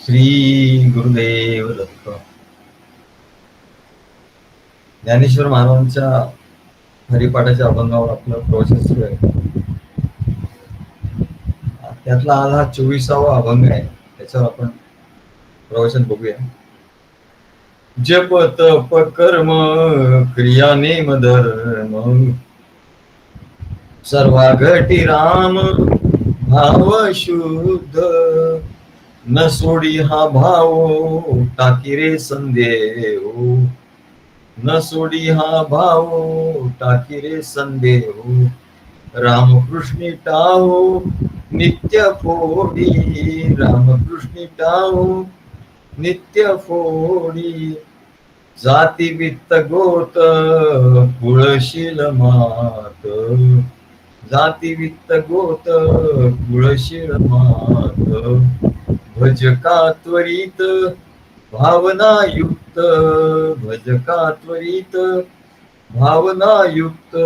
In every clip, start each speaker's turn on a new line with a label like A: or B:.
A: श्री गुरुदेव दत्त. ज्ञानेश्वर महाराजांच्या हरिपाठाच्या अभंगावर आपलं प्रवचन सुरू आहे. त्यातला आज हा 24वा अभंग आहे. त्याच्यावर आपण प्रवचन बघूया. जप तप कर्म क्रिया नेम धर्म सर्वा घटी राम भाव शुद्ध न सोडी हा भाव टाकी रे संदेव न सोडी हा भाव टाकी रे संदेव रामकृष्णी टाहो नित्य फोडी रामकृष्णी टाहो नित्य फोडी जाती वित्त गोत कुळशील मात जाती वित्त गोत कुळशील मात भजका त्वरित भावनायुक्त भजका त्वरित भावनायुक्त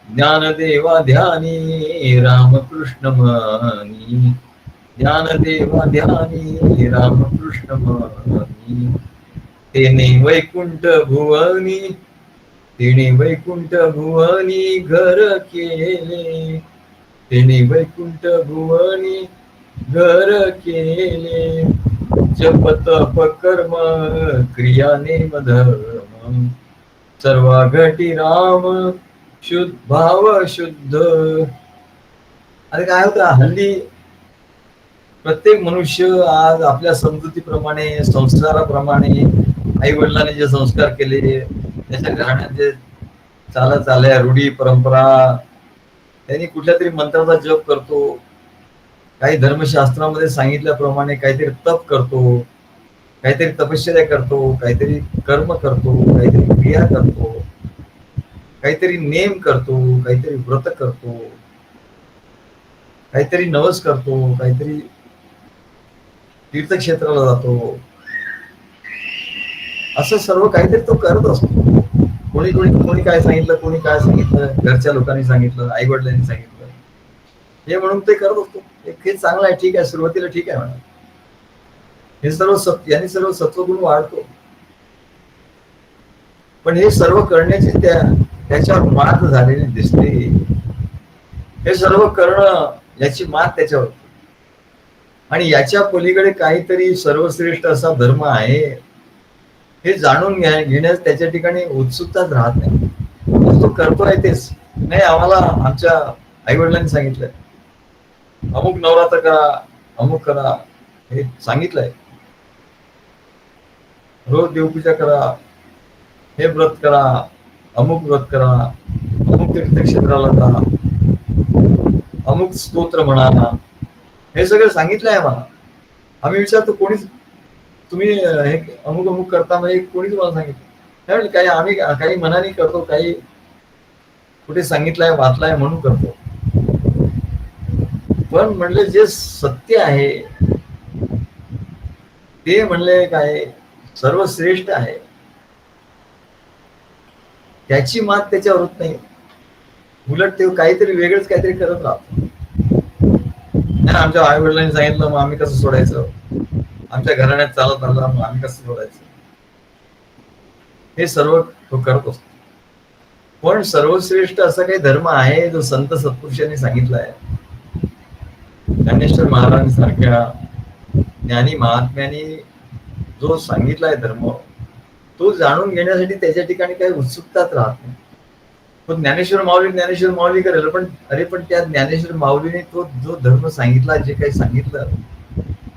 A: ज्ञानदेवा ध्यानी रामकृष्ण मनी ज्ञानदेवा ध्यानी रामकृष्ण मनी तेने वैकुंठ भुवनी तेने वैकुंठ भुवनी घर केले तेने वैकुंठ भुवनी घर केले जप तप कर्म क्रिया नेम धर्म सर्वा घटी राम शुद्ध भाव शुद्ध. आणि काय होतं हल्ली प्रत्येक मनुष्य आज आपल्या समजुतीप्रमाणे संस्काराप्रमाणे आई वडिलांनी जे संस्कार केले त्याच्या घराण्यात जे चालत आल्या रूढी परंपरा त्यांनी कुठल्या तरी मंत्राचा जप करतो, काही धर्मशास्त्रामध्ये सांगितल्याप्रमाणे काहीतरी तप करतो, काहीतरी तपश्चर्या करतो, काहीतरी कर्म करतो, काहीतरी क्रिया करतो, काहीतरी नेम करतो, काहीतरी व्रत करतो, काहीतरी नवस करतो, काहीतरी तीर्थक्षेत्राला जातो. असं सर्व काहीतरी तो करत असतो. कोणी कोणी कोणी काय सांगितलं, कोणी काय सांगितलं, घरच्या लोकांनी सांगितलं, आई वडिलांनी सांगितलं, हे म्हणून ते करत असतो. हे चांगलं आहे, ठीक आहे, सुरुवातीला ठीक आहे म्हणा. हे सर्व यांनी सर्व सत्वगुण वाढतो. पण हे सर्व करण्याची त्याच्यावर मात झालेली दिसते. हे सर्व करणं याची मात त्याच्यावर आणि याच्या पलीकडे काहीतरी सर्वश्रेष्ठ असा धर्म आहे हे जाणून घेण्यास त्याच्या ठिकाणी उत्सुकताच राहत नाही. तो करतोय तेच नाही. आम्हाला आमच्या आई वडिलांनी सांगितलंय अमुक नवरात्र करा, अमुक करा, हे सांगितलंय. रोज देवपूजा करा, हे व्रत करा, अमुक व्रत करा, अमुक तीर्थक्षेत्राला जा, अमुक स्तोत्र म्हणा, हे सगळं सांगितलंय आम्हाला. आम्ही विचारतो कोणीच तुम्ही हे अमुक अमुक करता म्हणजे कोणी तुम्हाला सांगितलं? त्यावेळी काही आम्ही काही मनाने करतो, काही कुठे सांगितलंय वाचलाय म्हणून करतो. पण म्हणले जे सत्य आहे ते म्हणले काय सर्वश्रेष्ठ आहे त्याची मात त्याच्यावर होत नाही. उलट ते काहीतरी वेगळंच काहीतरी करत राहतो. आमच्या आई वडिलांनी सांगितलं मग आम्ही कसं सोडायचं, आमच्या घराण्यात चालत आलं मग आम्ही कसं सोडायचं, हे सर्व तो करत असतो. पण सर्वश्रेष्ठ असा काही धर्म आहे जो संत सत्पुरुषांनी सांगितला आहे. ज्ञानेश्वर महाराजांसारख्या ज्ञानी महात्म्यांनी जो सांगितलाय धर्म तो जाणून घेण्यासाठी त्याच्या ठिकाणी काही उत्सुकताच राहत नाही. पण ज्ञानेश्वर माऊली करेल, पण अरे पण त्या ज्ञानेश्वर माऊलीने तो जो धर्म सांगितला, जे काही सांगितलं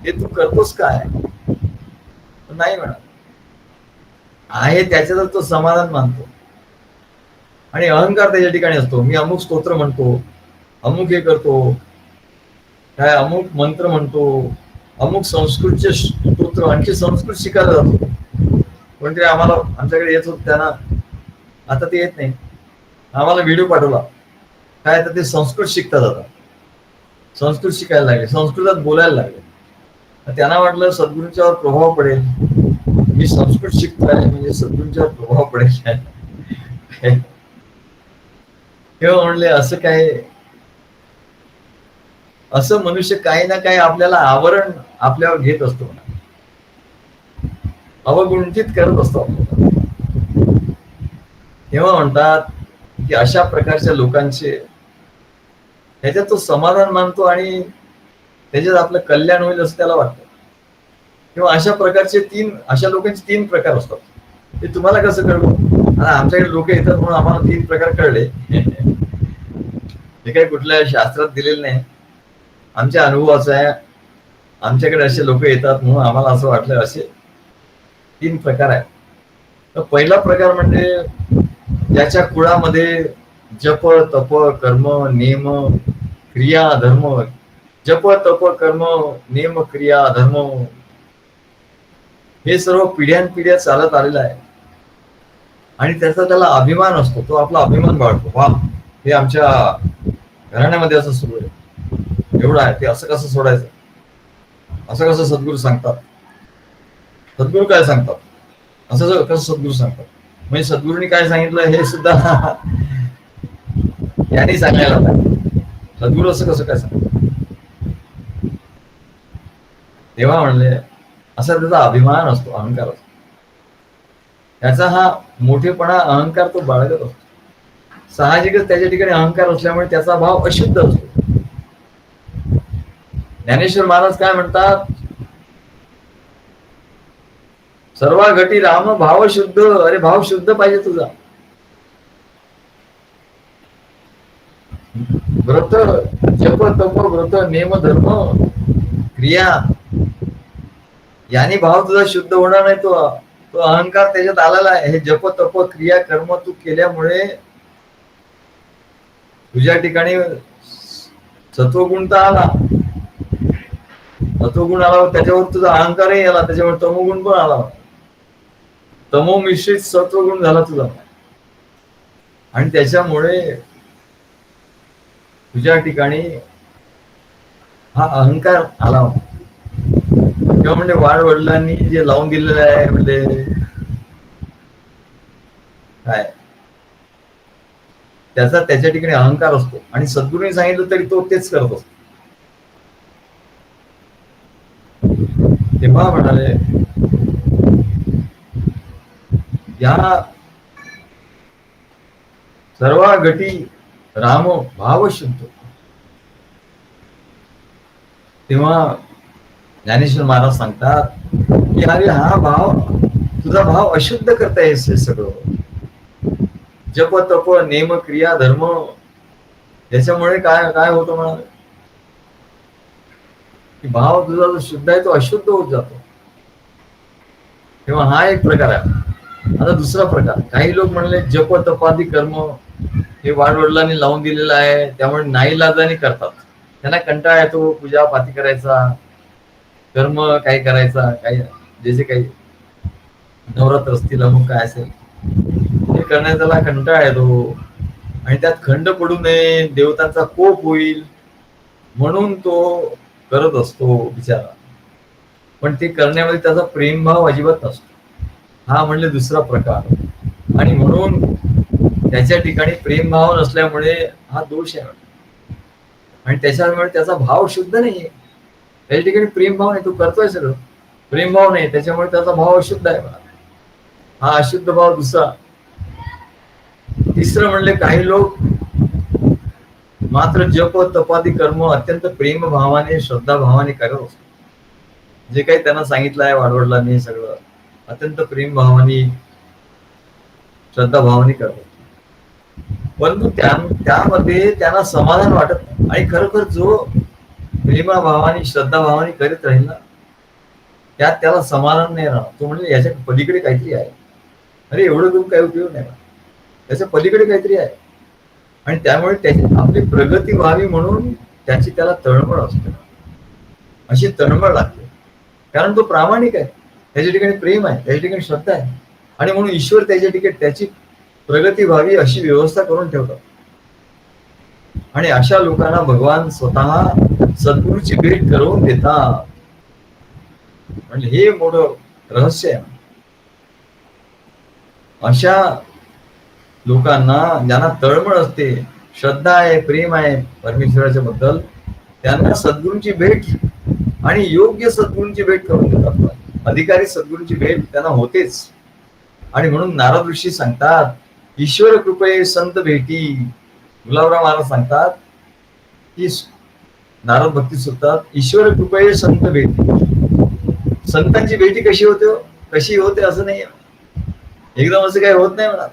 A: हे तू करतोस काय? नाही म्हणा आहे त्याच्यात तो समाधान मानतो आणि अहंकार त्याच्या ठिकाणी असतो. मी अमुक स्तोत्र म्हणतो, अमुक हे करतो, काय अमुक मंत्र म्हणतो, अमुक संस्कृतचे स्तोत्र, आणखी संस्कृत शिकायला जातो. कोणतरी आम्हाला आमच्याकडे येत होत, त्यांना आता ते येत नाही. आम्हाला व्हिडिओ पाठवला, काय तर ते संस्कृत शिकतात. आता संस्कृत शिकायला लागले, संस्कृतात बोलायला लागले. त्यांना वाटलं सद्गुरूंच्यावर प्रभाव पडेल, मी संस्कृत शिकतोय म्हणजे सद्गुरूंच्यावर प्रभाव पडेल. हे म्हणले असं काय, असं मनुष्य काही ना काही आपल्याला आवरण आपल्यावर घेत असतो. अवगुंठित करत असतो आपल्याला. तेव्हा म्हणतात की अशा प्रकारच्या लोकांचे ह्याच्यात तो समाधान मानतो आणि त्याच्यात आपलं कल्याण होईल असं त्याला वाटतं. किंवा अशा प्रकारचे अशा लोकांचे 3 प्रकार असतात. ते तुम्हाला कसं कळलं? आता आमच्याकडे लोक येतात म्हणून आम्हाला 3 प्रकार कळले. हे काही कुठल्या शास्त्रात दिलेलं नाही, आमच्या अनुभवाचं आहे. आमच्याकडे असे लोक येतात म्हणून आम्हाला असं वाटलं. असे 3 प्रकार आहेत. तर पहिला प्रकार म्हणजे ज्याच्या कुळामध्ये जप तप कर्म नेम क्रिया धर्म, जप तप कर्म नेम क्रिया धर्म हे सर्व पिढ्यानपिढ्या चालत आलेलं आहे आणि त्याचा त्याला अभिमान असतो. तो आपला अभिमान बाळगतो. वा, हे आमच्या घराण्यामध्ये असं सुरू आहे, एवढं आहे, ते असं कसं सोडायचं, असं कसं सद्गुरू सांगतात. सद्गुरू काय सांगतात, असं कसं सद्गुरू सांगतात. म्हणजे सद्गुरूंनी काय सांगितलं हे सुद्धा यांनी सांगायला पाहिजे. सद्गुरू असं कसं काय सांगतात. तेव्हा म्हणले असा त्याचा अभिमान असतो, अहंकार असतो. त्याचा हा मोठेपणा अहंकार तो बाळगत असतो. साहजिकच त्याच्या ठिकाणी अहंकार असल्यामुळे त्याचा भाव अशुद्ध असतो. ज्ञानेश्वर महाराज काय म्हणतात, सर्वा घटी राम भाव शुद्ध. अरे भाव शुद्ध पाहिजे तुझा. व्रत जप तप व्रत नेम धर्म क्रिया याने भाव तुझा शुद्ध होणार नाही. तो अहंकार त्याच्यात आलेला आहे. हे जप तप क्रिया कर्म तू केल्यामुळे तुझ्या ठिकाणी सत्वगुण तर आला, सत्वगुण आला, त्याच्यावर तुझा अहंकारही आला, त्याच्यावर तमोगुण पण आला, तमो मिश्रित सत्वगुण झाला तुझा. आणि त्याच्यामुळे तुझ्या ठिकाणी हा अहंकार आला. किंवा म्हणजे वाडवडिलांनी जे लावून दिलेलं आहे, म्हणजे काय त्याचा त्याच्या ठिकाणी अहंकार असतो. आणि सद्गुरूंनी सांगितलं तरी तो तेच करत असतो. तेव्हा म्हणाले या सर्व गटी राम भाव शुद्ध. तेव्हा ज्ञानेश्वर महाराज सांगतात की अरे हा भाव तुझा भाव अशुद्ध करता येस हे सगळं जप तप नेम क्रिया धर्म. त्याच्यामुळे काय काय होतं म्हणाले की भाव तुझा जो शुद्ध आहे तो अशुद्ध होत जातो. तेव्हा हा एक प्रकार आहे. आता दुसरा प्रकार, काही लोक म्हणले जप तपादी कर्म हे वाडवडिलांनी लावून दिलेलं आहे, त्यामुळे नाईलाजाने करतात. त्यांना कंटाळा येतो पूजा पाती करायचा, कर्म काय करायचा, काही जे जे काही नवरात्र असतील अमुक काय असेल हे करण्याचा त्याला कंटाळा येतो. आणि त्यात खंड पडू नये, देवतांचा कोप होईल म्हणून तो करत असतो बिचारा. पण ते करण्यामध्ये त्याचा प्रेमभाव अजिबात नसतो. हा म्हणले दुसरा प्रकार. आणि म्हणून त्याच्या ठिकाणी प्रेमभाव नसल्यामुळे हा दोष आहे. आणि त्याच्यामुळे त्याचा भाव शुद्ध नाहीये. त्याच्या ठिकाणी प्रेमभाव नाही, तो करतोय सगळं, प्रेमभाव नाही, त्याच्यामुळे त्याचा भाव अशुद्ध आहे. हा अशुद्ध भाव दुसरा. तिसरं म्हणले काही लोक मात्र जप तपादी कर्म अत्यंत प्रेम भावाने श्रद्धा भावाने करत असतो. जे काही त्यांना सांगितलं आहे वाडवडिलांनी सगळं अत्यंत प्रेम भावाने श्रद्धा भावाने करतो. परंतु त्यामध्ये त्यांना समाधान वाटत नाही. आणि खरोखर जो प्रेमा भावाने श्रद्धा भावाने करीत राहील ना, त्यात त्याला समाधान नाही राहणार. तो म्हणजे याच्या पलीकडे काहीतरी आहे. अरे एवढं करून काही उपयोग नाही, त्याच्या पलीकडे काहीतरी आहे. आणि त्यामुळे त्याची आपली प्रगती व्हावी म्हणून त्याची त्याला तळमळ असते, अशी तळमळ लागते. कारण तो प्रामाणिक आहे, त्याच्या ठिकाणी प्रेम आहे, त्याच्या ठिकाणी श्रद्धा आहे. आणि म्हणून ईश्वर त्याच्या ठिकाणी त्याची प्रगती व्हावी अशी व्यवस्था करून ठेवतात. आणि अशा लोकांना भगवान स्वतः सद्गुरूची भेट करून देतात. म्हणजे हे मोठं रहस्य आहे. अशा लोकांना ज्यांना तळमळ असते, श्रद्धा आहे, प्रेम आहे परमेश्वराच्या बद्दल, त्यांना सद्गुरूंची भेट आणि योग्य सद्गुरूंची भेट करून देतात. अधिकारी सद्गुरूंची भेट त्यांना होतेच. आणि म्हणून नारद ऋषी सांगतात, ईश्वर कृपे संत भेटी. गुलाबराव महाराज सांगतात की नारद भक्ती सुद्धा ईश्वर कृपे संत भेटी. संतांची भेटी कशी होते, कशी होते असं नाही, एकदम असं काही होत नाही म्हणा.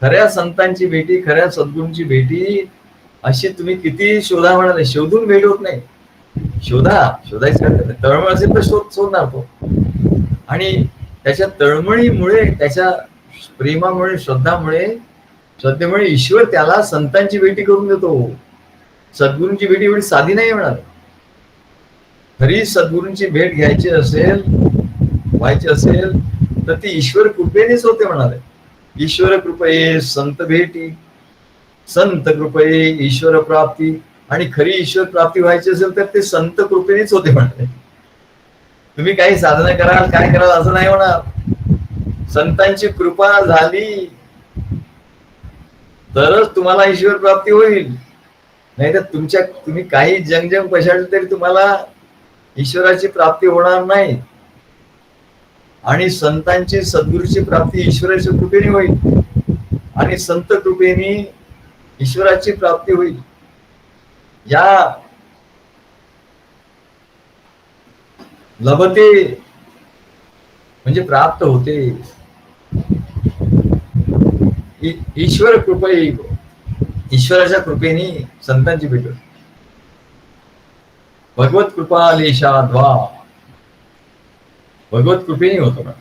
A: खऱ्या संतांची भेटी, खऱ्या सद्गुरूंची भेटी अशी तुम्ही किती शोधा म्हणाले, शोधून भेट होत नाही. शोधायचं तळमळ असेल तर शोधणार तो. आणि त्याच्या तळमळीमुळे, त्याच्या प्रेमामुळे, श्रद्धेमुळे ईश्वर त्याला संतांची भेटी करून देतो. सद्गुरूंची भेटी एवढी साधी नाही म्हणा. खरी सद्गुरूंची भेट घ्यायची असेल, व्हायची असेल तर ती ईश्वर कृपेनेच होते म्हणाले. ईश्वर कृपे संत भेटी, संत कृपे ईश्वर प्राप्ती. आणि खरी ईश्वर प्राप्ती व्हायची असेल तर ते संत कृपेनेच होते म्हणाले. तुम्ही काही साधना कराल, काय कराल असं नाही होणार. संतांची कृपा झाली तरच तुम्हाला ईश्वर प्राप्ती होईल. नाही तर तुम्ही काही जंग पशाल तरी तुम्हाला ईश्वराची प्राप्ती होणार नाही. आणि संतांची, सद्गुरूची प्राप्ती ईश्वराच्या कृपेने होईल. आणि संत कृपेने ईश्वराची प्राप्ती होईल. या लभते म्हणजे प्राप्त होते. ईश्वर कृपे, ईश्वराच्या कृपेने संतांची भेट. भगवत कृपा लेशाद्वा, भगवत कृपेने होतो ना.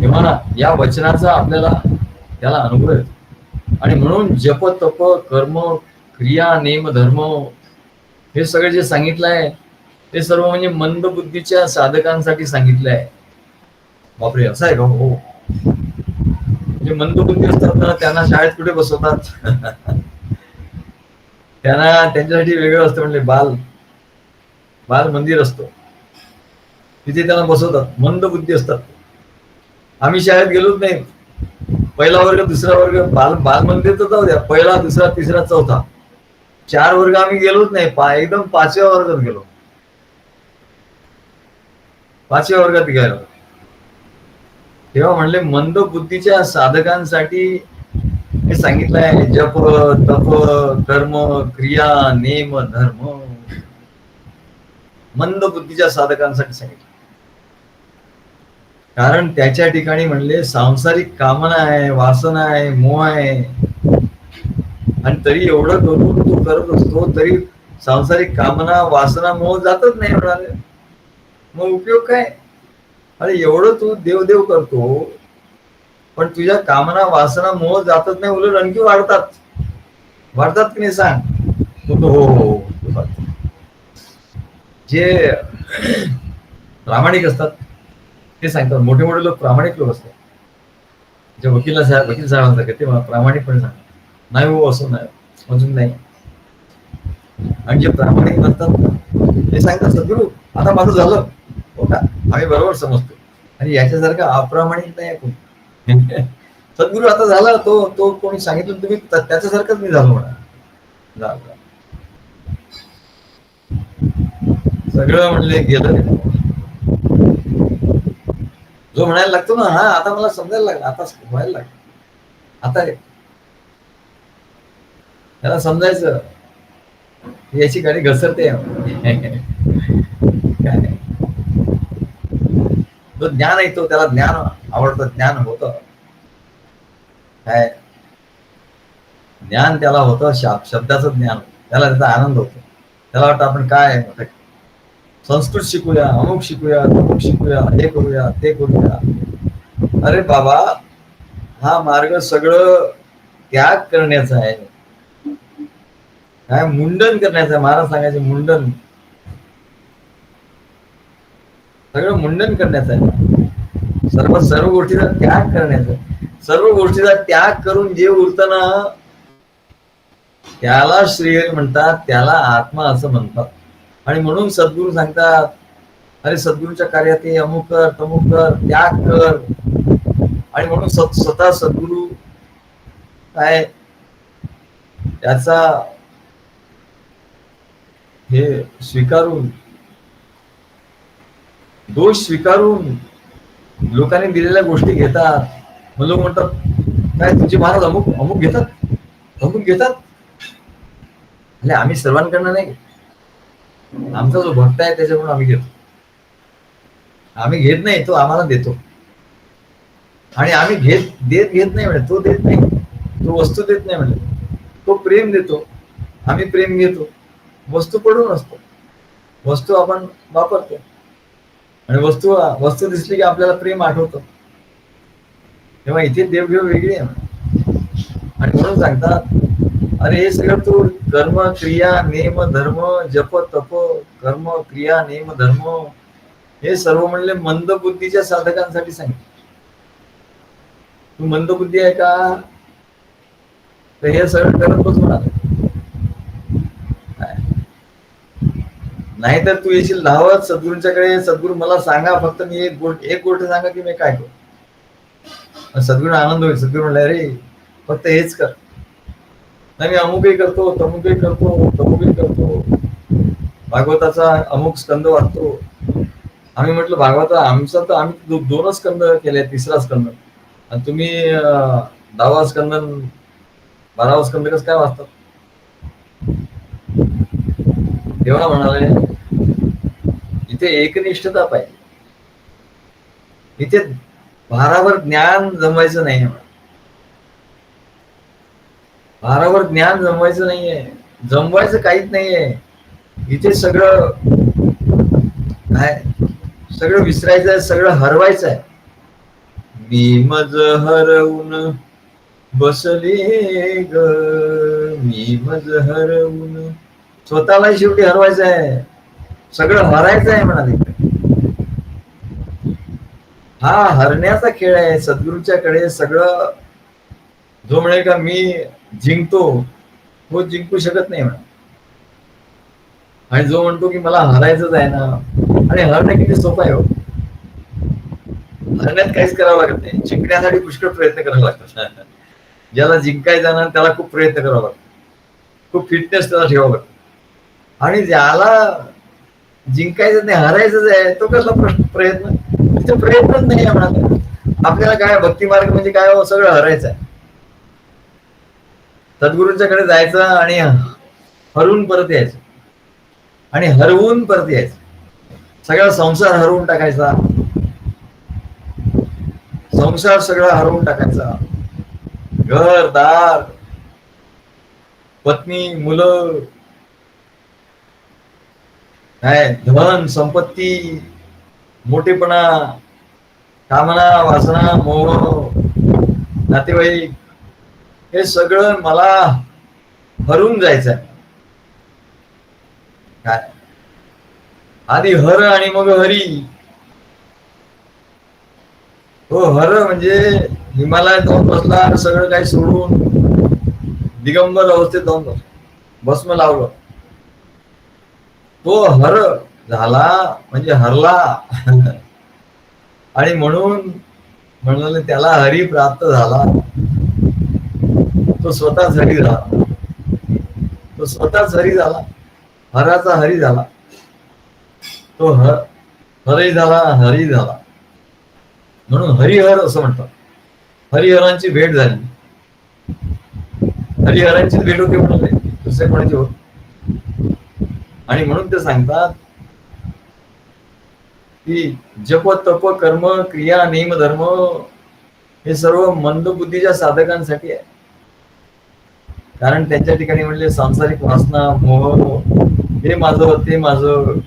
A: तेव्हा या वचनाचा आपल्याला त्याला अनुभव येतो. आणि म्हणून जप, तप, कर्म, क्रिया, नेम, धर्म हे सगळे जे सांगितलं आहे ते सर्व म्हणजे मंद बुद्धीच्या साधकांसाठी सांगितलं आहे. बापरे, असं आहे का? हो. म्हणजे मंद बुद्धी असतात ना, त्यांना शाळेत कुठे बसवतात? त्यांना त्यांच्यासाठी वेगळं असतं, म्हणजे बाल मंदिर असतो, तिथे त्यांना बसवतात. मंद बुद्धी असतात. आम्ही शाळेत गेलोच नाही. पहिला वर्ग, दुसरा वर्ग, बाल मंदिर तर जाऊ द्या, पहिला, दुसरा, तिसरा, चौथा, 4 वर्ग आम्ही गेलोच नाही. एकदम 5व्या वर्गात गेलो. 5व्या वर्गात गेलो. तेव्हा म्हणले मंद बुद्धीच्या साधकांसाठी हे सांगितलं आहे. जप, तप, कर्म, क्रिया, नेम, धर्म मंद बुद्धीच्या साधकांसाठी सांगितलं. कारण त्याच्या ठिकाणी म्हणले सांसारिक कामना आहे, वासना आहे, मोह आहे. आणि तरी एवढं करून तो करत असतो, तरी सांसारिक कामना, वासना, मोह जातच नाही म्हणाले. मग उपयोग काय? अरे एवढं तू देव करतो, पण तुझ्या कामना, वासना, मोह जातच नाही, उलट आणखी वाढतात की नाही सांग? हो. जे प्रामाणिक असतात ते सांगतात. मोठे लोक, प्रामाणिक लोक असतात. जे वकील साहेब म्हणतात ते प्रामाणिकपणे सांगतात, नाही हो असं नाही, अजून नाही. आणि जे प्रामाणिक म्हणतात ते सांगतात, सद्गुरू आता माझं झालं हो का, आम्ही बरोबर समजतो. आणि याच्यासारखं अप्रामाणिक नाही कोणी. सद्गुरू आता झाला, तो कोणी सांगितलं तुम्ही त्याच्यासारखंच मी झालो म्हणा. सगळं म्हणले गेलं. जो म्हणायला लागतो ना, हा आता मला समजायला लागला, आता व्हायला लागलं, आता त्याला समजायचं याची गाडी घसरते. जो ज्ञान येतो त्याला ज्ञान आवडतं, ज्ञान होतं काय, ज्ञान त्याला होतं, शब्दाचं ज्ञान, त्याला त्याचा आनंद होतो. त्याला वाटतं आपण काय संस्कृत शिकूया, अमुक शिकूया, तमुक शिकूया, हे करूया, ते करूया. अरे बाबा, हा मार्ग सगळं त्याग करण्याचा आहे, काय मुंडन करण्याचं. महाराज सांगायचे मुंडन, सगळं मुंडन करण्याचं आहे. सर्व गोष्टीचा त्याग करण्याचा. सर्व गोष्टीचा त्याग करून जे उरतं ना त्याला श्रीहरी म्हणतात, त्याला आत्मा असं म्हणतात. आणि म्हणून सद्गुरू सांगतात, अरे सद्गुरूच्या कार्यात हे अमुक कर, तमुक कर, त्याग कर. आणि म्हणून स्वतः सद्गुरू काय त्याचा हे स्वीकारून, दोष स्वीकारून लोकांनी दिलेल्या गोष्टी घेतात. मग लोक म्हणतात काय तुमचे महाराज अमुक अमुक घेतात, अमुक घेतात. म्हणजे आम्ही सर्वांकडनं नाही, आमचा जो भक्त आहे त्याच्याकडून आम्ही घेतो. आम्ही घेत नाही, तो आम्हाला देतो. आणि आम्ही घेत नाही म्हणजे तो देत नाही, तो वस्तू देत नाही म्हणजे तो प्रेम देतो. आम्ही प्रेम घेतो. वस्तू पडून असतो, वस्तू आपण वापरतो आणि वस्तू दिसली की आपल्याला प्रेम आठवतं. तेव्हा इथे देवघेव वेगळी आहे. आणि म्हणून सांगतात अरे हे सगळं तू कर्म क्रिया नेम धर्म जप तप, कर्म क्रिया नेम धर्म हे सर्व म्हणले मंदबुद्धीच्या साधकांसाठी सांगितलं. तू मंदबुद्धी आहे का, तर हे सगळं करत बस म्हणाले. नाहीतर तू येशील धावत सद्गुरूंच्याकडे, सद्गुरू मला सांगा फक्त, मी एक गोष्ट सांगा की मी काय करू. सद्गुरू आनंद होईल. सद्गुरू म्हणले अरे फक्त हेच कर. नाही मी अमुकही करतो, तमुकही करतो, तमुकही करतो, भागवताचा अमुक स्कंद वाचतो. आम्ही म्हटलं भागवत आमचा तर आम्ही 2च स्कंद केले, 3रा स्कंद, आणि तुम्ही 10वा स्कंद 12वा स्कंद कसं काय वाचतात. तेव्हा म्हणाले इथे एकनिष्ठता पाहिजे. इथे भारावर ज्ञान जमवायचं नाही, भारावर ज्ञान जमवायचं नाहीये, जमवायचं काहीच नाहीये. इथे सगळं काय, सगळं विसरायचं आहे, सगळं हरवायचं आहे. मी मज हरवून बसले ग, मी मज हरवून, स्वतःला शेवटी हरवायचं आहे, सगळं हरायचं आहे म्हणाले. हा हरण्याचा खेळ आहे. सद्गुरूच्याकडे सगळं जो म्हणे का मी जिंकतो, तो जिंकू शकत नाही म्हणा. आणि जो म्हणतो की मला हरायचंच आहे ना, आणि हरणं किती सोपं आहे हो. हरण्यात काहीच करावं लागत नाही, जिंकण्यासाठी पुष्कळ प्रयत्न करावे लागतात. ज्याला जिंकायचं ना त्याला खूप प्रयत्न करावा लागतो, खूप फिटनेस त्याला ठेवावं लागतं. आणि ज्याला जिंकायचं नाही, हरायचंच आहे, तो कसला प्रयत्न, तिथे प्रयत्नच नाही आहे म्हणा. आपल्याला काय भक्ती मार्ग म्हणजे काय, सगळं हरायचं आहे. सद्गुरूंच्याकडे जायचं आणि हरवून परत यायचं, आणि हरवून परत यायचं. सगळा संसार हरवून टाकायचा, संसार सगळा हरवून टाकायचा. घर दार, पत्नी, मुलं, काय धन संपत्ती, मोठेपणा, कामना, वासना, मोह, नातेवाईक, हे सगळं मला हरवून जायचं आहे. काय आधी हर आणि मग हरी. हो हर म्हणजे हिमालयात जाऊन बसला, सगळं काही सोडून दिगंबर अवस्थेत जाऊन बसला, भस्म लावलं, तो हर झाला म्हणजे हरला. आणि म्हणून म्हणाले त्याला हरी प्राप्त झाला. तो स्वतःच हरी झाला, तो स्वतःच हरी झाला, हराचा हरी झाला. तो हरी झाला, हरी झाला, म्हणून हरिहर असं म्हणतात. हरिहरांची भेट झाली, हरिहरांची भेट होती म्हणाले, दुसऱ्या कोणाची होत. आणि म्हणून ते सांगतात की जप तप कर्म क्रिया नेम धर्म हे सर्व मंदबुद्धीच्या साधकांसाठी आहे. कारण त्यांच्या ठिकाणी म्हणजे सांसारिक वासना, मोह, हे माझं, ते माझं,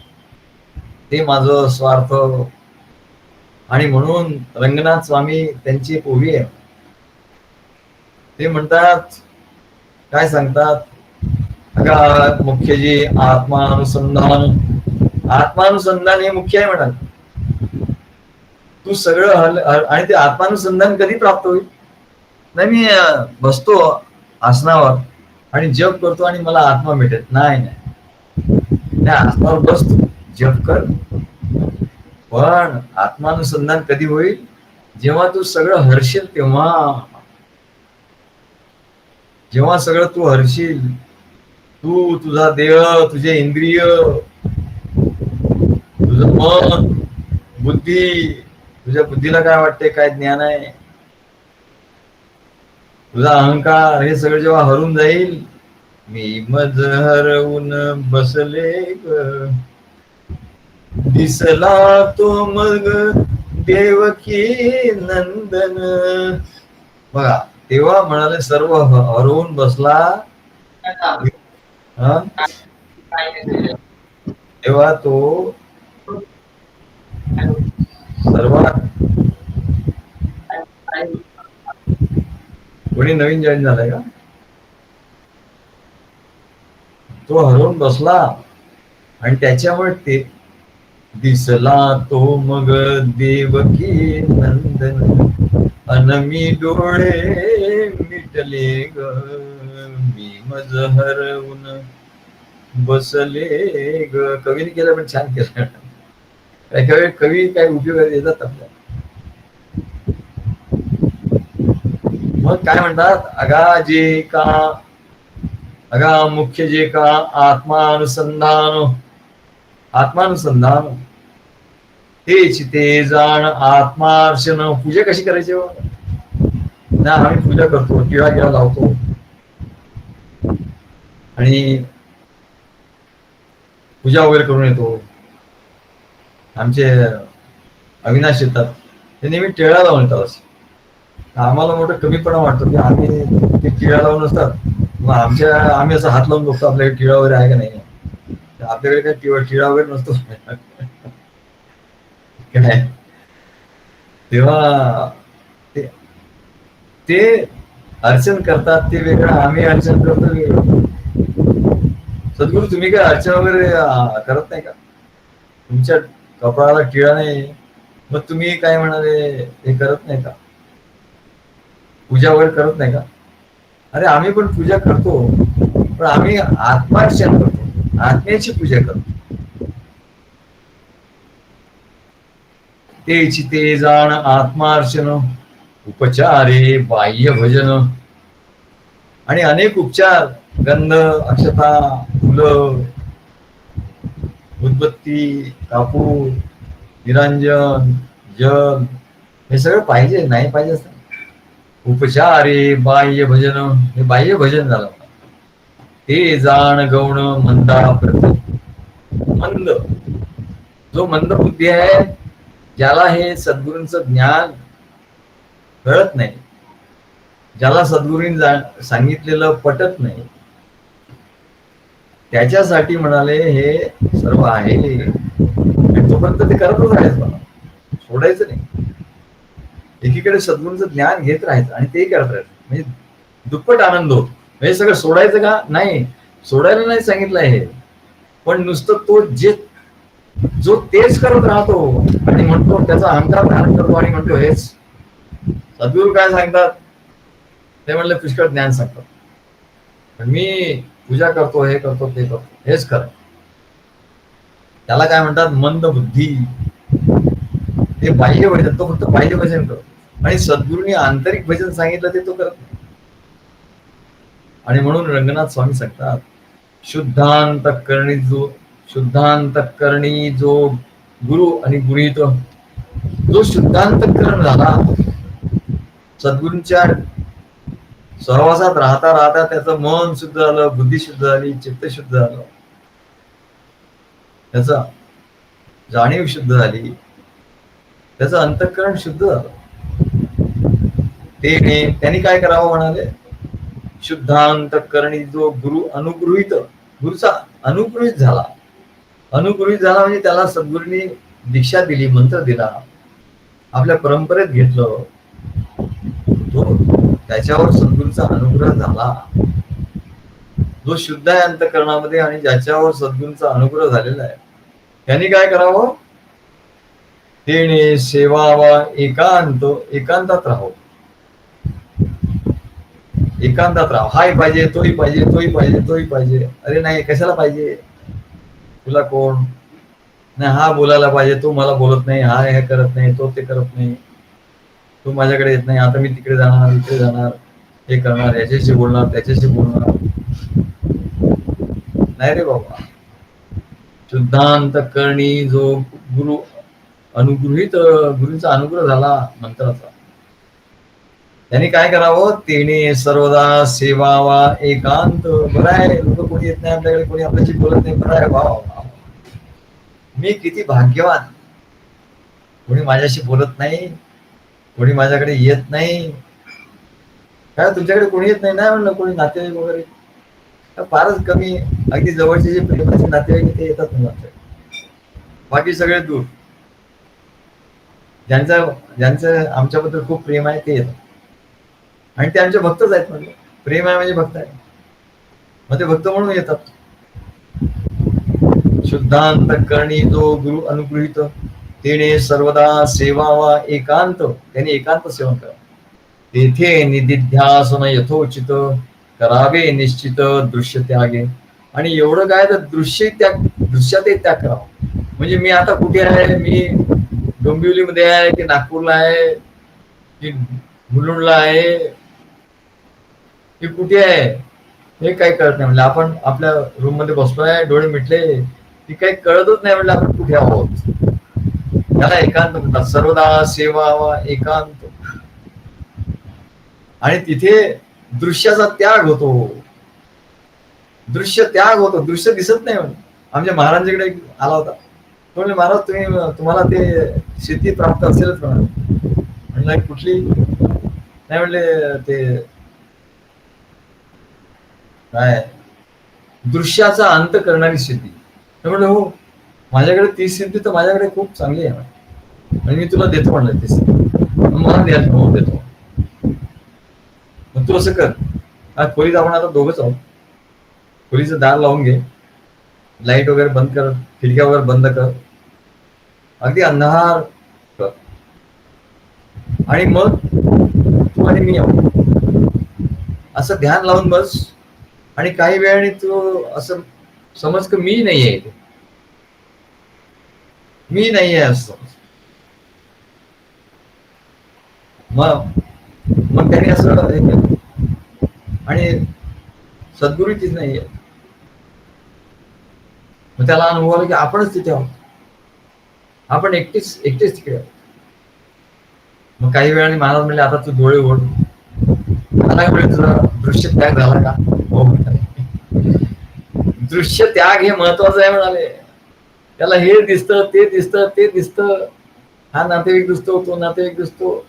A: ते माझं, स्वार्थ. आणि म्हणून रंगनाथ स्वामी त्यांची पोवी आहे. ते म्हणतात, काय सांगतात, अगा मुख्यजी आत्मानुसंधान, आत्मानुसंधान हे मुख्य आहे म्हणाल. तू सगळं आणि ते आत्मानुसंधान कधी प्राप्त होईल. नाही मी बसतो आसनावर आणि जप करतो आणि मला आत्मा भेटेल, नाही नाही, आसनावर बसतो जप कर, पण आत्मानुसंधान कधी होईल, जेव्हा तू सगळं हरशील तेव्हा. जेव्हा सगळं तू हरशील तू, तुझा देह, तुझे इंद्रिय, तुझं मन, बुद्धी, तुझ्या बुद्धीला काय वाटते, काय ज्ञान आहे, तुझा अहंकार, हे सगळं जेव्हा हरून जाईल, मी मज हरवून बसले ग, दिसला तो मग देवकी नंदन. बघा, तेव्हा म्हणाले सर्व हरवून बसला, तेव्हा तो सर्वात, कोणी नवीन जॉईन झालाय का? तो हरवून बसला आणि त्याच्यामुळे ते दिसला तो मग देवकी नंदन, अनमी डोळे मिटले ग, मी मज हरवून बसले ग. कवीने केलं पण छान केलं. काही कवी काय उपयोग येतात आपल्याला. मग काय म्हणतात, अगा जे का, अगा मुख्य जे का आत्मानुसंधान, आत्मानुसंधान तेच ते जाण आत्मार्शन. पूजा कशी करायची ना, आम्ही पूजा करतो, टिळा गिळा लावतो आणि पूजा वगैरे करून येतो. आमचे अविनाश येतात, ते नेहमी टिळा लावून येतात. असं आम्हाला मोठं कमीपणा वाटतो की आम्ही ते टिळा लावून असतात, मग आम्ही असं हात लावून बघतो आपल्याकडे टिळा वगैरे आहे का नाही. आपल्याकडे काय टिळा वगैरे नसतो काय. तेव्हा ते अर्चन करतात ते वेगळं, आम्ही अर्चन करतो वेगळं. सद्गुरू, तुम्ही काय अर्चन वगैरे करत नाही का? तुमच्या कपाळाला टिळा नाही, मग तुम्ही काय म्हणाले हे करत नाही का? पूजा वगैरे करत नाही का? अरे आम्ही पण पूजा करतो, पण आम्ही आत्मार्चन करतो, आत्म्याची पूजा करतो. तेची ते जाण आत्मार्चन, उपचारे बाह्य भजन. आणि अनेक उपचार, गंध, अक्षता, फुलं, उदबत्ती, कापूर, निरांजन, जल, हे सगळं पाहिजे, नाही पाहिजे असं. उपचारे बाह्य भजन, हे बाह्य भजन झालं. ते जाण गौण मंदा प्रत, मंद, जो मंद बुद्धी आहे, ज्याला हे सद्गुरूंचं ज्ञान कळत नाही, ज्याला सद्गुरूंनी सांगितलेलं पटत नाही, त्याच्यासाठी म्हणाले हे सर्व आहे. तोपर्यंत ते करतच राहायचं, मला सोडायचं नाही. एकीकडे सद्गुरूंचं ज्ञान घेत राहायचं आणि तेही करत राहायचं, म्हणजे दुप्पट आनंद होतो. हे सगळं सोडायचं का नाही, सोडायला नाही सांगितलंय हे, पण नुसतं तो जो तेच करत राहतो आणि म्हणतो, त्याचा अहंकार धारण करतो आणि म्हणतो हेच सद्गुरू काय सांगतात ते म्हणलं पुष्कळ ज्ञान सांगतात, पण मी पूजा करतो, हे करतो, ते करतो, हेच खरं. त्याला काय म्हणतात मंद बुद्धी. ते बाह्य भजन, तो फक्त बाह्य भजन करतो, आणि सद्गुरूंनी आंतरिक भजन सांगितलं ते तो करत नाही. आणि म्हणून रंगनाथ स्वामी सांगतात, शुद्धांतकरणी जो गुरु आणि गुरुहित, जो शुद्धांतकरण झाला, सद्गुरूंच्या सहवासात राहता राहता त्याचं मन शुद्ध झालं, बुद्धी शुद्ध झाली, चित्त शुद्ध झालं, त्याचा जाणीव शुद्ध झाली, त्याचं अंतःकरण शुद्ध झालं. त्यांनी काय करावं म्हणाले, शुद्धांतकरणी जो गुरु अनुगृहित, गुरुचा अनुगृहित झाला, अनुगृहित झाला म्हणजे त्याला सद्गुरूंनी दीक्षा दिली, मंत्र दिला, आपल्या परंपरेत घेतलं, तो त्याच्यावर सद्गुरूंचा अनुग्रह झाला. जो शुद्ध आहे अंतःकरणामध्ये आणि ज्याच्यावर सद्गुरूंचा अनुग्रह झालेला आहे, त्यांनी काय करावं, तेने सेवावा एकांतात राहावं, एकांतात राहा. हाही पाहिजे, तोही पाहिजे, तोही पाहिजे, तोही पाहिजे. अरे नाही, कशाला पाहिजे तुला, कोण नाही, हा बोलायला पाहिजे, तो मला बोलत नाही, हा हे करत नाही, तो ते करत नाही, तो माझ्याकडे येत नाही, आता मी तिकडे जाणार, इकडे जाणार, हे करणार, याच्याशी बोलणार, त्याच्याशी बोलणार. नाही रे बाबा. शुद्धांतकरणी जो गुरु अनुगृहित, गुरुचा अनुग्रह झाला मंत्राचा, त्यांनी काय करावं, तेने सर्वदा सेवावा एकांत. बरं आहे, लोक कोणी येत नाही आपल्याकडे, कोणी आपल्याशी बोलत नाही, बरं आहे भाव, मी किती भाग्यवान. कोणी माझ्याशी बोलत नाही, कोणी माझ्याकडे येत नाही. काय तुमच्याकडे कोणी येत नाही ना म्हणलं, कोणी नातेवाईक वगैरे फारच कमी, अगदी जवळचे जे प्रेमाचे नातेवाईक ते येतात म्हणजे, बाकी सगळे दूर. ज्यांचं आमच्याबद्दल खूप प्रेम आहे ते येतात, आणि ते आमचे भक्तच आहेत. म्हणजे प्रेम आहे म्हणजे भक्त आहे, मग ते भक्त म्हणून येतात. शुद्धांतकरणी जो गुरु अनुगृहित, तेने सर्वदा सेवावा एकांत. त्यांनी एकांत सेवन करा. तेथे निधिध्यासन यथोचित, करावे निश्चित दृश्य त्यागे. आणि एवढं काय तर दृश्यात त्याग करावं. म्हणजे मी आता कुठे आहे, मी डोंबिवलीमध्ये आहे की नागपूरला आहे की मुलुंडला आहे की कुठे आहे, हे काही कळत नाही. म्हणजे आपण आपल्या रूम मध्ये बसलोय, डोळे मिटले की काही कळतच नाही. म्हणजे आपण कुठे आहोत, त्याला एकांत म्हणतात. सर्वदा सेवा एकांत. आणि तिथे दृश्याचा त्याग होतो. दृश्य त्याग होतो, दृश्य दिसत नाही. म्हणजे आमच्या महाराजांकडे आला होता, म्हणले महाराज तुम्हाला ते सिद्धी प्राप्त असेलच म्हणलं कुठली नाही, म्हणले ते काय दृश्याचा अंत करणारी सिद्धी. म्हणलं हो, माझ्याकडे ती सिद्धी तर माझ्याकडे खूप चांगली आहे, आणि मी तुला देतो म्हणलं ती सिद्धी. मला द्यायला हो देतो. मग तू असं कर, खोलीत आपण आता दोघंच आहोत, खोलीचं दार लावून घे, लाईट वगैरे बंद कर, खिडक्या वगैरे बंद कर, अगदी अंधार कर, आणि मग तू आणि मी आहो असं ध्यान लावून बस. आणि काही वेळाने तू असं समज की मी नाही आहे, मी नाही आहे असं. मग त्याने असं, आणि सद्गुरू तीच नाहीये. मग त्याला अनुभव आला की आपणच तिथे आहोत, आपण एकटेच तिकडे आहोत. मग काही वेळाने महाराज म्हणले आता तू डोळे उघड. मला म्हणले तुझा दृश्य त्याग झाला का? हो. दृश्य त्याग हे महत्वाचं आहे म्हणाले. त्याला हे दिसतं, ते दिसतं, ते दिसतं, हा नातेवाईक दिसतो, तो नातेवाईक दिसतो,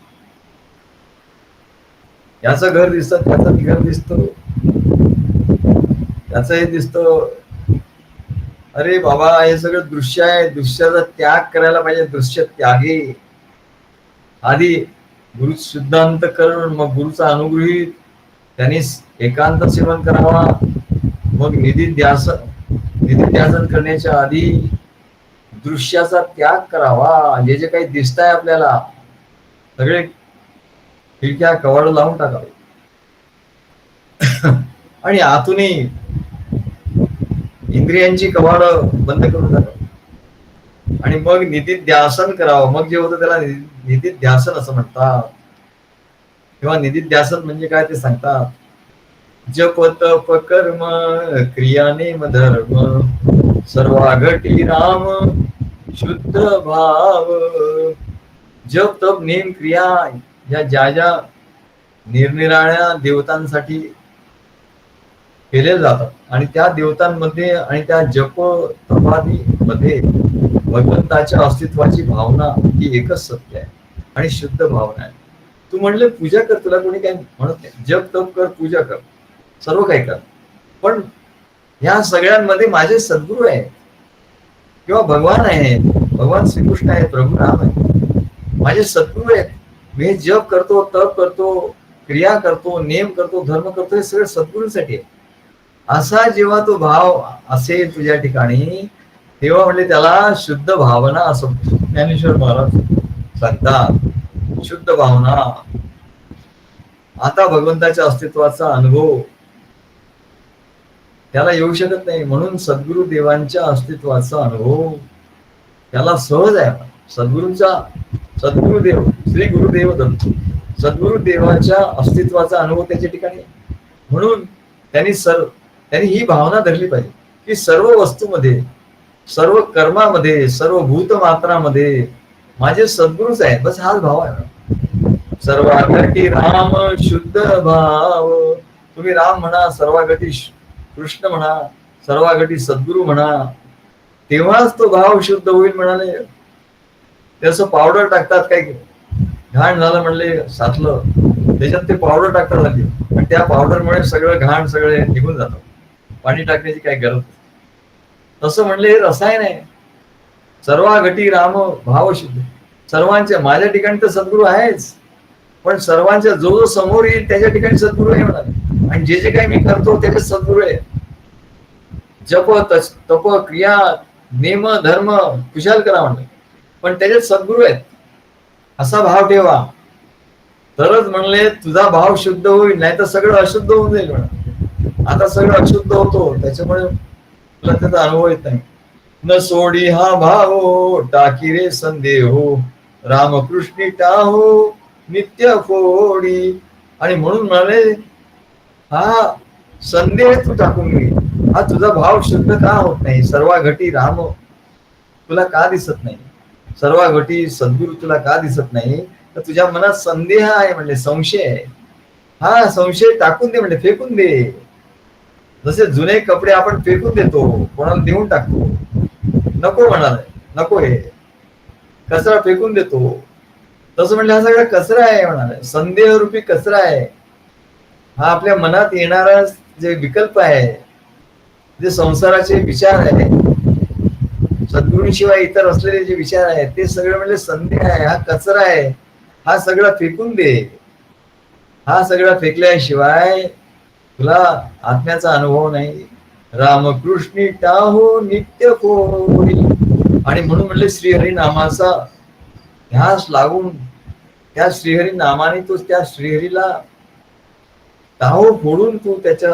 A: याचं घर दिसतं, त्याचं घर दिसतं, त्याचं हे दिसतं. अरे बाबा, हे सगळं दृश्य आहे. दृश्याचा त्याग करायला पाहिजे. दृश्य त्यागे आधी गुरु शुद्धांत करून, मग गुरुचा अनुग्रहित, त्यांनी एकांत सेवन करावा. मग निधिध्यासन करण्याच्या आधी दृश्याचा त्याग करावा. जे काही दिसत आहे आपल्याला, सगळे खिडक्या कवाड लावून टाकावे, आणि आतूनही इंद्रियांची कवाड बंद करून टाकावी, आणि मग निधिध्यासन करावं. मग जे होतं त्याला निधिध्यासन असं म्हणतात. किंवा निधिध्यासन म्हणजे काय ते सांगतात. जप तप कर्म क्रिया नेम धर्म, सर्वा घटी राम शुद्ध भाव. जप तप नेम क्रिया या ज्या निरनिराळ्या देवतांसाठी केले जातात, आणि त्या देवतांमध्ये आणि त्या जप तपादी मध्ये भगवंताच्या अस्तित्वाची भावना ही एकच सत्य आहे, आणि शुद्ध भावना आहे. तू म्हणले पूजा कर, तुला कोणी काही म्हणत नाही. जप तप कर, पूजा कर, सर्व काही कर, पण या सगळ्यांमध्ये माझे सद्गुरू आहेत, किंवा भगवान आहेत, भगवान श्रीकृष्ण आहेत, प्रभू राम आहेत, माझे सद्गुरू आहेत. मी जप करतो, तप करतो, क्रिया करतो, नेम करतो, धर्म करतो, हे सगळं सद्गुरूंसाठी आहे. असा जेव्हा तो भाव असेल तुझ्या ठिकाणी, तेव्हा म्हणजे त्याला शुद्ध भावना असं ज्ञानेश्वर महाराज सांगतात. शुद्ध भावना. आता भगवंताच्या अस्तित्वाचा अनुभव त्याला येऊ शकत नाही, म्हणून सद्गुरु देवांच्या अस्तित्वाचा अनुभव त्याला सहज आहे. सद्गुरुदेव श्री गुरुदेव दत्त, सद्गुरुदेवाच्या अस्तित्वाचा अनुभव त्याच्या ठिकाणी, म्हणून त्यांनी ही भावना धरली पाहिजे की सर्व वस्तूमध्ये, सर्व कर्मामध्ये, सर्व भूतमात्रामध्ये माझे सद्गुरूच आहे. बस हाच भाव आहे. सर्वागती राम शुद्ध भाव. तुम्ही राम म्हणा, सर्वागती कृष्ण म्हणा, सर्वागती सद्गुरू म्हणा, तेव्हाच तो भाव शुद्ध होईल म्हणाले. त्याचं पावडर टाकतात, काही घाण झालं म्हणले साचलं, त्याच्यात ते पावडर टाकतात आधी, आणि त्या पावडरमुळे सगळं घाण सगळे निघून जातं. पाणी टाकण्याची काही गरज. तसं म्हणले हे रसायन आहे. सर्वागती राम भाव शुद्ध. सर्वांच्या, माझ्या ठिकाणी तर सद्गुरू आहेच, पण सर्वांच्या जो जो समोर येईल त्याच्या ठिकाणी सद्गुरू आहे म्हणाले. आणि जे जे काही मी करतो त्याचे सद्गुरू आहे. जप तप क्रिया नेम धर्म कुशाल करा म्हणले, पण त्याच्यात सद्गुरू आहेत. असा भाव ठेवा, तरच म्हणले तुझा भाव शुद्ध होईल, नाही तर सगळं अशुद्ध होऊन जाईल म्हणा. आता सगळं अशुद्ध होतो, त्याच्यामुळे तुला त्याचा अनुभव येत नाही. न सोडी हा भाव टाकी रे संदेहो, रामकृष्णी टाहो नित्य फोडी. आणि म्हणून म्हणाले हा संदेह तू टाकून घे. हा तुझा भाव शुद्ध का होत नाही? सर्वागती राम तुला का दिसत नाही? सर्वागती सद्गुरू तुला का दिसत नाही? तर तुझ्या मनात संदेह आहे म्हणले, संशय आहे. हा संशय टाकून दे म्हणले, फेकून दे. जसे जुने कपडे आपण फेकून देतो, कोणाला देऊन टाकतो, नको म्हणाले, नको हे कचरा फेकून देतो, तसं म्हणले हा सगळा कचरा आहे म्हणाले, संदेह रूपी कचरा आहे. हा आपल्या मनात येणारा जे विकल्प आहे, जे संसाराचे विचार आहे, सद्गुरूशिवाय इतर असलेले जे विचार आहेत, ते सगळे म्हणजे संदेह आहे, हा कचरा आहे. हा सगळा फेकून दे. हा सगळा फेकल्याशिवाय तुला आत्म्याचा अनुभव नाही. रामकृष्णी टाहो नित्य कोणी. आणि म्हणून म्हणले श्रीहरी नामाचा ध्यास लागून त्या श्रीहरी नामाने तू त्या श्रीहरीला टाहो फोडून तू त्याच्या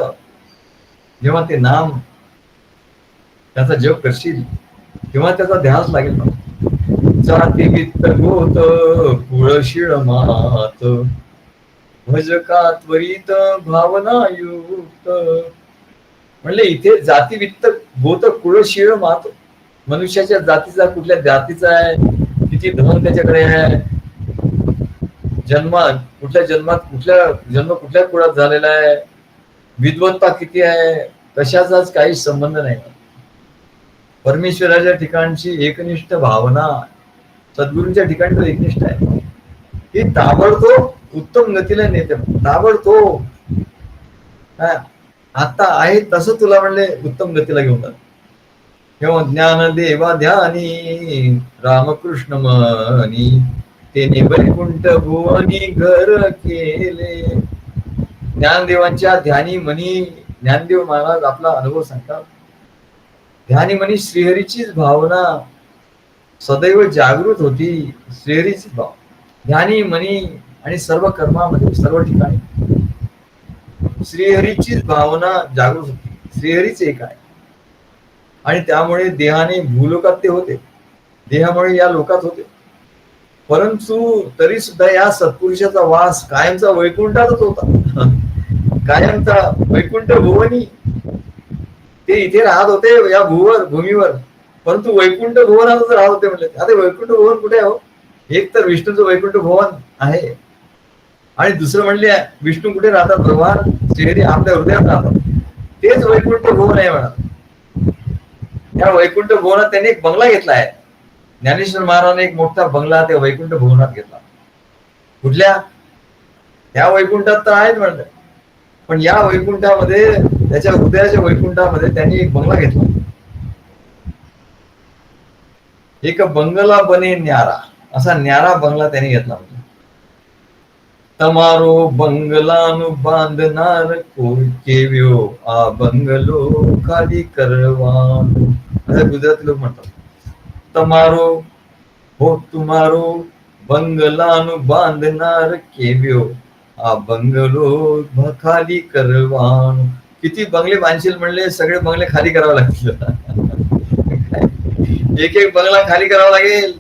A: जेव्हा ते नाम त्याचा जप करशील तेव्हा त्याचा ध्यास लागेल. जाती वित्त गोत कुळशीळ मात भजका त्वरित भावना युक्त. म्हणले इथे जाती वित्त गोत कुळशीळ मात, मनुष्याच्या जातीचा कुठल्या जातीचा आहे, किती धन त्याच्याकडे आहे, कुठल्या जन्म कुठल्या कुळात झालेला आहे, विद्वत्ता किती आहे, कशाचाच काही संबंध नाही. परमेश्वराच्या ठिकाणची एकनिष्ठ भावना सद्गुरूंच्या ठिकाणी तर एकनिष्ठ आहे. ही ताबडतोब उत्तम गतीला नेते. ताबडतोब आता आहे तसं तुला म्हणले उत्तम गतीला घेऊन जात. किंवा ज्ञान देवा ध्यानी रामकृष्ण मनी, तेने वैकुंठ भुवनी घर केले. ज्ञानदेवांच्या ध्यानी मनी, ज्ञानदेव महाराज आपला अनुभव सांगतात. ध्यानी मनी श्रीहरीचीच भावना सदैव जागृत होती. श्रीहरीची भाव ध्यानी मनी आणि सर्व कर्मामध्ये सर्व ठिकाणी श्रीहरीचीच भावना जागृत होती. श्रीहरीच एक आहे आणि त्यामुळे देहाने भूलोकात ते होते, देहामुळे या लोकात होते. परंतु तरी सुद्धा या सत्पुरुषाचा वास कायमचा वैकुंठातच होता. कायमचा वैकुंठ भुवनी. ते इथे राहत होते या भूमीवर, परंतु वैकुंठ भुवनातच राहत होते म्हणले. आता वैकुंठ भुवन कुठे आहे हो? एक तर विष्णूचं वैकुंठ भुवन आहे आणि दुसरं म्हणले विष्णू कुठे राहतात? भगवान श्रीहरी आपल्या हृदयात राहतात. तेच वैकुंठ भुवन आहे म्हणा. त्या वैकुंठ भुवनात त्यांनी एक बंगला घेतला आहे. ज्ञानेश्वर महाराजांनी एक मोठा बंगला त्या वैकुंठ भुवनात घेतला. कुठल्या? त्या वैकुंठात तर आहेत म्हणलं, पण या वैकुंठामध्ये त्याच्या हृदयाच्या वैकुंठामध्ये त्यांनी एक बंगला घेतला. एक बंगला बने न्यारा, असा न्यारा बंगला त्यांनी घेतला. म्हणजे तमारो बंगलानु बांधणार केव्यो आ बंगलो खाली करवानो, असं गुजराती लोक म्हणतात. तमारो हो तुम्हारो बंगलानु बांधणार केव्यो आ बंगलो खाली करवानो. किती बंगले बांधशील म्हणले, सगळे बंगले खाली करावे लागतील. एक एक बंगला खाली करावा लागेल.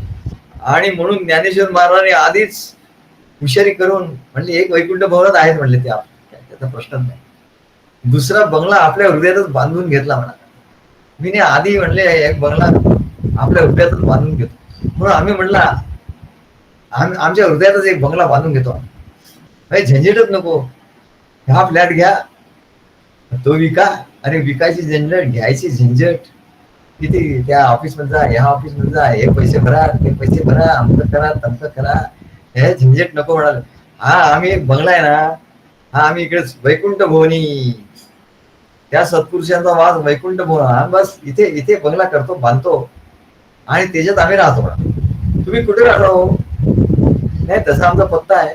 A: आणि म्हणून ज्ञानेश्वर महाराजांनी आधीच हुशारी करून म्हणले एक वैकुंठ भवनात आहेत म्हणले, त्याचा प्रश्न नाही. दुसरा बंगला आपल्या हृदयातच बांधून घेतला म्हणा. मी आधी म्हणले एक बंगला आपल्या हृदयातच बांधून घेतो, म्हणून आम्ही म्हणला आमच्या हृदयातच एक बंगला बांधून घेतो. झंझटच नको. हा फ्लॅट घ्या, तो विका, अरे विकायची झंझट, घ्यायची झंझट किती. त्या ऑफिस मध्ये जा, ह्या ऑफिस मध्ये जा, हे पैसे भरा, ते पैसे भरा, अमकं करा, तमकं करा, हे झंझट नको म्हणाल. हा आम्ही एक बंगला आहे ना, हा आम्ही इकडे वैकुंठ भुवनी, त्या सत्पुरुषांचा वास वैकुंठ भुवन, बस इथे इथे बंगला करतो, बांधतो आणि त्याच्यात आम्ही राहतो. तुम्ही कुठे राहतो? नाही तसा आमचा पत्ता आहे,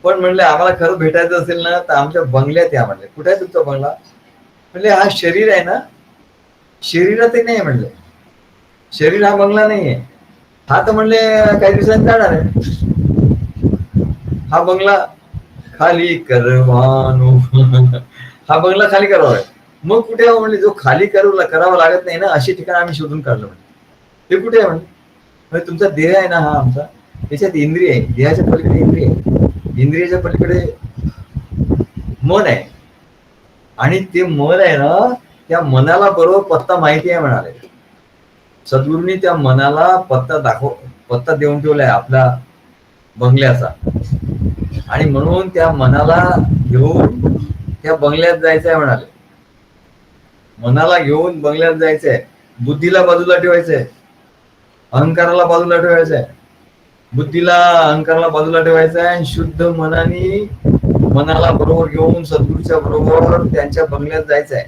A: पण म्हणले आम्हाला खरं भेटायचं असेल ना तर आमच्या बंगल्यात या. म्हणले कुठे आहे तुमचा बंगला? म्हणले हा शरीर आहे ना, शरीरात नाही म्हणले, शरीर हा बंगला नाहीये. हा तर म्हणले काही दिवसांनी जाणार आहे. हा बंगला खाली करवानो हा बंगला खाली करावा आहे. मग कुठे आहे म्हणले? जो खाली करावा लागत नाही ना अशी ठिकाण आम्ही शोधून काढलं. म्हणजे ते कुठे आहे? म्हणजे तुमचा देह आहे ना हा आमचा, त्याच्यात इंद्रिय आहे, देहाच्या पलीकडे इंद्रिय आहे, इंद्रियाच्या पलीकडे मन आहे, आणि ते मन आहे ना, त्या मनाला बरोबर पत्ता माहिती आहे म्हणाले सद्गुरूंनी. त्या मनाला पत्ता देऊन ठेवलाय आपल्या बंगल्याचा, आणि म्हणून त्या मनाला घेऊन त्या बंगल्यात जायचंय म्हणाले. मनाला घेऊन बंगल्यात जायचंय, बुद्धीला बाजूला ठेवायचंय, अहंकाराला बाजूला ठेवायचंय, बुद्धीला अहंकाराला बाजूला ठेवायचंय, आणि शुद्ध मनाने मनाला बरोबर घेऊन सद्गुरूच्या बरोबर त्यांच्या बंगल्यात जायचंय.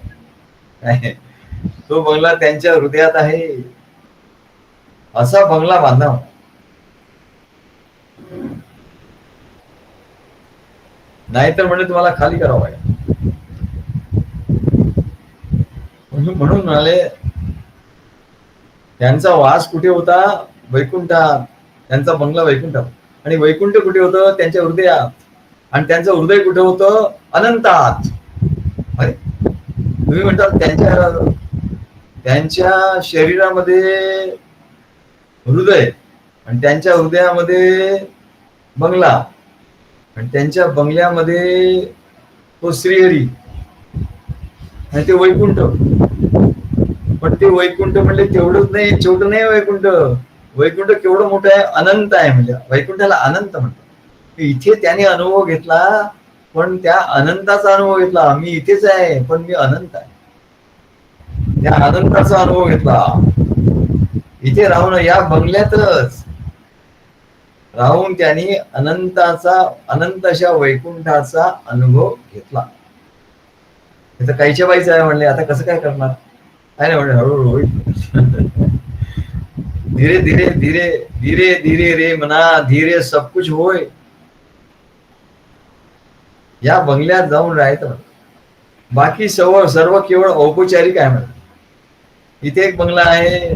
A: तो बंगला त्यांच्या हृदयात आहे, असा बंगला बांधावा. नाहीतर म्हणजे तुम्हाला खाली करावं लागेल. म्हणून म्हणाले त्यांचा वास कुठे होता? वैकुंठात. त्यांचा बंगला वैकुंठात. आणि वैकुंठ कुठे होतं? त्यांच्या हृदयात. आणि त्यांचं हृदय कुठे होतं? अनंतात. अरे तुम्ही म्हणतात त्यांच्या शरीरामध्ये हृदय, आणि त्यांच्या हृदयामध्ये बंगला, आणि त्यांच्या बंगल्यामध्ये तो श्रीहरी, आणि ते वैकुंठ. पण ते वैकुंठ म्हणजे तेवढंच नाही, छोटं नाही वैकुंठ. वैकुंठ केवढं मोठं आहे? अनंत आहे. म्हणजे वैकुंठाला अनंत म्हणतात. इथे त्याने अनुभव घेतला, पण त्या अनंताचा अनुभव घेतला. मी इथेच आहे पण मी अनंत आहे. त्या अनंताचा अनुभव घेतला. इथे राहून या बंगल्यातच राहून त्यांनी अनंत अशा वैकुंठाचा अनुभव घेतला. इथं काहीच्या बाईच आहे म्हणले, आता कसं काय करणार? काय नाही म्हणले, हळूहळू होईल. धीरे धीरे धीरे धीरे धीरे रे मना, धीरे सब कुछ होय. या बंगल्यात जाऊन राहायचं. बाकी सर्व केवळ औपचारिक आहे म्हणा. इथे एक बंगला आहे,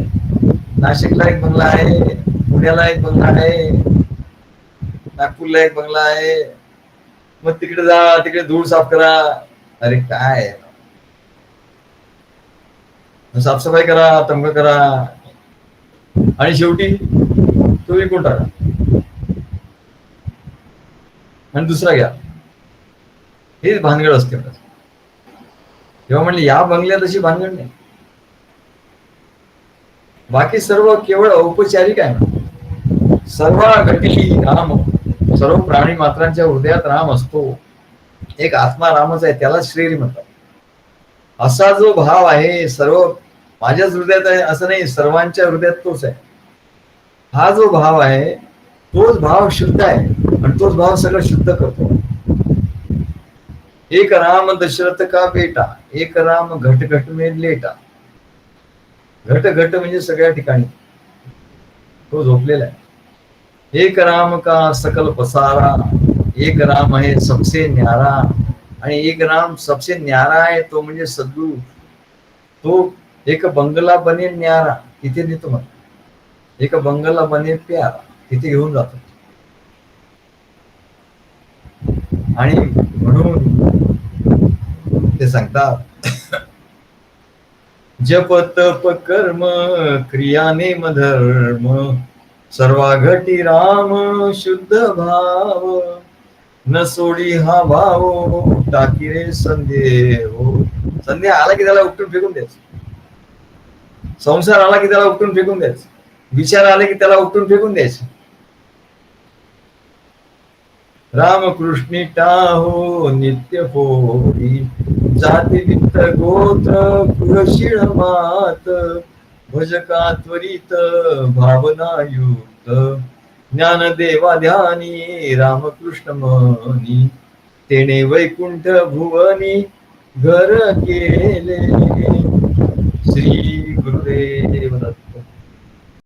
A: नाशिकला एक बंगला आहे, पुण्याला एक बंगला आहे, नागपूरला एक बंगला आहे. मग तिकडे जा, तिकडे धूळ साफ करा. अरे काय साफसफाई करा, तमक करा, आणि शेवटी तो विकून टाका आणि दुसरा घ्या. हेच भानगड असते. तेव्हा म्हणले या बंगल्यात अशी भानगड नाही. बाकी सर्व केवळ औपचारिक आहे. सर्व घटी राम, सर्व प्राणी मात्रांच्या हृदयात राम असतो. एक आत्मा रामच आहे, त्याला श्रीहरी म्हणतात. असा जो भाव आहे सर्व माझ्याच हृदयात आहे असं नाही, सर्वांच्या हृदयात तोच आहे. हा जो भाव आहे तोच भाव शुद्ध आहे, आणि तोच भाव सगळं शुद्ध करतो. एक राम दशरथ का बेटा, एक राम घट घट में लेटा. घट घट म्हणजे सगळ्या ठिकाणी तो झोपलेला आहे. एक राम का सकल पसारा, एक राम आहे सबसे न्यारा. आणि एक राम सबसे न्यारा आहे तो म्हणजे सद्गुरु. तो एक बंगला बने न्यारा, तिथे नेतो. मग एक बंगला बने प्यारा, तिथे घेऊन जातो. आणि म्हणून ते सांगतात जप तप कर्म क्रिया नेम धर्म, सर्वा घटी राम शुद्ध भाव. न सोडी हा भाव टाकी रे संदेह. संदेह आला की त्याला उपटून फेकून द्यायचं. संसार आला की त्याला उपटून फेकून द्यायचं, विचार आले की त्याला उपटून फेकून द्यायचं. रामकृष्णी टाहो नित्य होई, जाती वित्त गोत्र कुळशीळ मात, भजका त्वरित भावनायुक्त, ज्ञानदेवा ध्यानी रामकृष्ण मनी, तेने वैकुंठ भुवनी घर केले. श्री गुरुदेव